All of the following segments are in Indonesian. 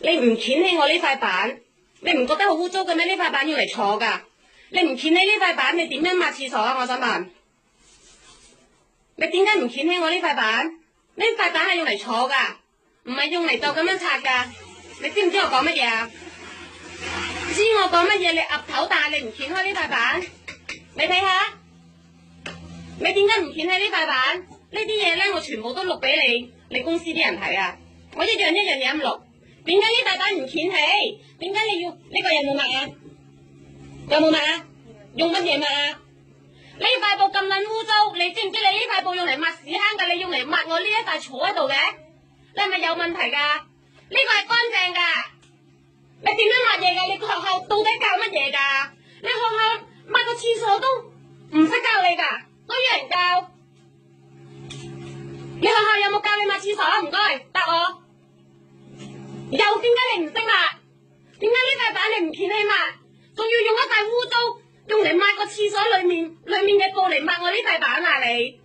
你唔掀起我呢塊板，你唔覺得好污糟嘅咩？呢塊板要嚟坐㗎，你唔掀起呢塊板，你點樣抹廁所啊？我想問，你點解唔掀起我呢塊板？呢塊板係用嚟坐㗎，唔係用嚟就咁樣擦㗎。你知唔知我講乜嘢啊？知我講乜嘢？你岌頭，但係你唔掀開呢塊板，你睇下，你點解唔掀起呢塊板？呢啲嘢咧，我全部都錄俾你公司啲人睇啊！我一樣嘢咁錄。點解呢塊板唔掀起？點解你要呢個有冇抹啊？有冇抹啊？用乜嘢抹啊？呢塊布咁撚污糟，你知唔知你呢塊布用嚟抹屎坑㗎？你用嚟抹我呢一塊坐喺度嘅？你係咪有問題㗎？呢個係乾淨㗎。你點樣抹嘢㗎？你學校到底教乜嘢㗎？你學校抹個廁所都唔識教你㗎，都要人教。你學校有冇教你抹廁所啊？唔該，答我。又點解你唔識抹？點解呢塊板你唔掀起抹？仲要用一塊污糟用嚟抹個廁所裏面嘅布嚟抹我呢塊板啊你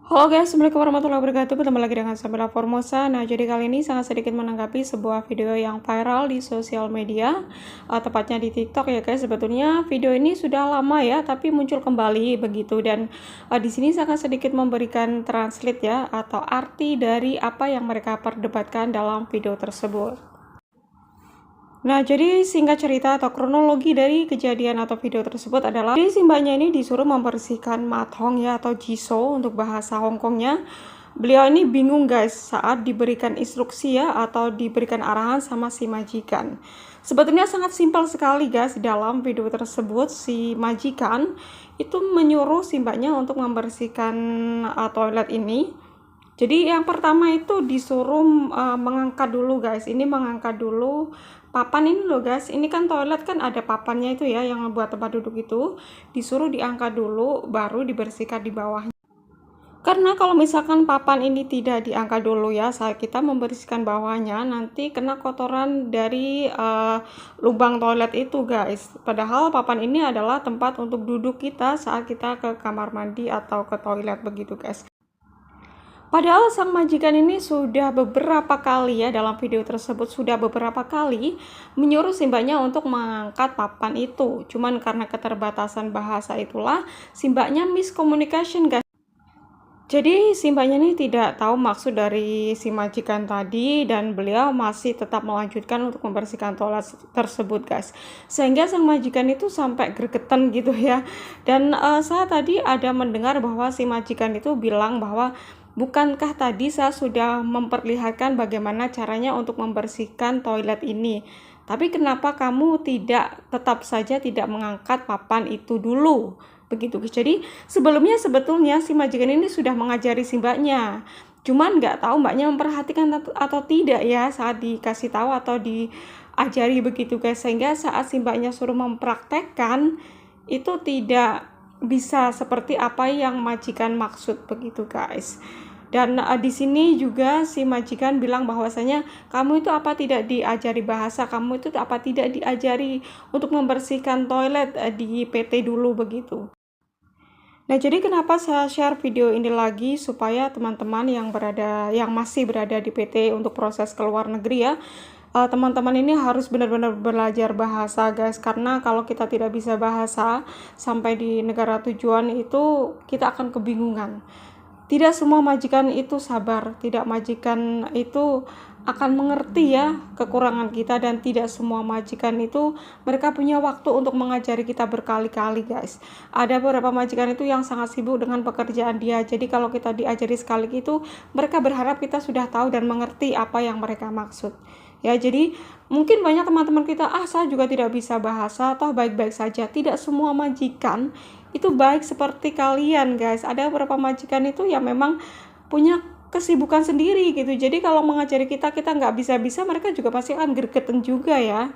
Halo guys, assalamualaikum warahmatullahi wabarakatuh. Bertemu lagi dengan Samira Formosa. Nah, jadi kali ini sangat sedikit menanggapi sebuah video yang viral di sosial media, tepatnya di TikTok ya guys. Sebetulnya video ini sudah lama ya, tapi muncul kembali begitu. Dan di sini sangat sedikit memberikan translate ya, atau arti dari apa yang mereka perdebatkan dalam video tersebut. Nah, jadi singkat cerita atau kronologi dari kejadian atau video tersebut adalah jadi si mbaknya ini disuruh membersihkan mathong ya atau jiso untuk bahasa Hongkongnya. Beliau ini bingung guys saat diberikan instruksi ya atau diberikan arahan sama si majikan. Sebetulnya sangat simpel sekali guys. Dalam video tersebut si majikan itu menyuruh si mbaknya untuk membersihkan toilet ini. Jadi yang pertama itu disuruh mengangkat dulu guys. Ini mengangkat dulu papan ini loh guys. Ini kan toilet kan ada papannya itu ya yang buat tempat duduk itu. Disuruh diangkat dulu baru dibersihkan di bawahnya. Karena kalau misalkan papan ini tidak diangkat dulu ya saat kita membersihkan bawahnya, nanti kena kotoran dari lubang toilet itu guys. Padahal papan ini adalah tempat untuk duduk kita saat kita ke kamar mandi atau ke toilet begitu guys. Padahal sang majikan ini sudah beberapa kali ya dalam video tersebut sudah beberapa kali menyuruh si mbaknya untuk mengangkat papan itu. Cuman karena keterbatasan bahasa itulah si mbaknya miscommunication guys. Jadi si mbaknya ini tidak tahu maksud dari si majikan tadi dan beliau masih tetap melanjutkan untuk membersihkan toilet tersebut guys. Sehingga sang majikan itu sampai gregetan gitu ya. Dan saya tadi ada mendengar bahwa si majikan itu bilang bahwa bukankah tadi saya sudah memperlihatkan bagaimana caranya untuk membersihkan toilet ini? Tapi kenapa kamu tetap saja tidak mengangkat papan itu dulu? Begitu guys. Jadi sebelumnya sebetulnya si majikan ini sudah mengajari si mbaknya. Cuman nggak tahu mbaknya memperhatikan atau tidak ya saat dikasih tahu atau diajari begitu guys. Sehingga saat si mbaknya suruh mempraktekkan itu tidak bisa seperti apa yang majikan maksud begitu guys. Dan di sini juga si majikan bilang bahwasanya kamu itu apa tidak diajari bahasa, kamu itu apa tidak diajari untuk membersihkan toilet di PT dulu begitu. Nah, jadi kenapa saya share video ini lagi supaya teman-teman yang masih berada di PT untuk proses ke luar negeri ya, teman-teman ini harus benar-benar belajar bahasa guys, karena kalau kita tidak bisa bahasa sampai di negara tujuan itu kita akan kebingungan. Tidak semua majikan itu sabar, tidak majikan itu akan mengerti ya kekurangan kita, dan tidak semua majikan itu mereka punya waktu untuk mengajari kita berkali-kali guys. Ada beberapa majikan itu yang sangat sibuk dengan pekerjaan dia, jadi kalau kita diajari sekali itu mereka berharap kita sudah tahu dan mengerti apa yang mereka maksud ya. Jadi mungkin banyak teman-teman kita, saya juga tidak bisa bahasa, toh baik-baik saja. Tidak semua majikan itu baik seperti kalian guys. Ada beberapa majikan itu yang memang punya kesibukan sendiri gitu. Jadi kalau mengajari kita nggak bisa-bisa, mereka juga pasti akan gregetan juga ya.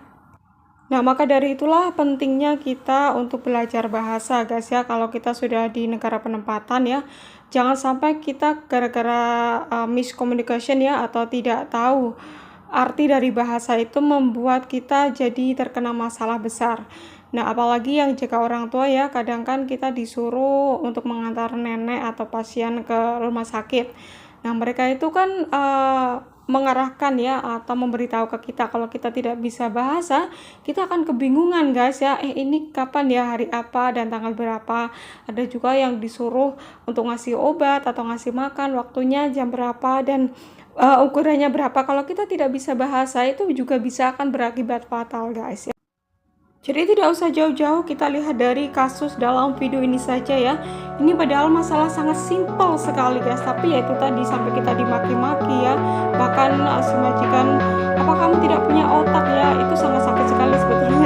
Nah, maka dari itulah pentingnya kita untuk belajar bahasa guys ya. Kalau kita sudah di negara penempatan ya, jangan sampai kita gara-gara miscommunication ya atau tidak tahu arti dari bahasa itu membuat kita jadi terkena masalah besar. Nah, apalagi yang jaga orang tua ya, kadang kan kita disuruh untuk mengantar nenek atau pasien ke rumah sakit. Nah, mereka itu kan mengarahkan ya atau memberitahu ke kita. Kalau kita tidak bisa bahasa, kita akan kebingungan guys ya, ini kapan ya, hari apa dan tanggal berapa. Ada juga yang disuruh untuk ngasih obat atau ngasih makan, waktunya jam berapa dan ukurannya berapa. Kalau kita tidak bisa bahasa, itu juga bisa akan berakibat fatal guys ya. Jadi tidak usah jauh-jauh, kita lihat dari kasus dalam video ini saja ya. Ini padahal masalah sangat simpel sekali guys, tapi ya itu tadi sampai kita dimaki-maki ya. Bahkan si majikan, apa kamu tidak punya otak ya, itu sangat sakit sekali sebetulnya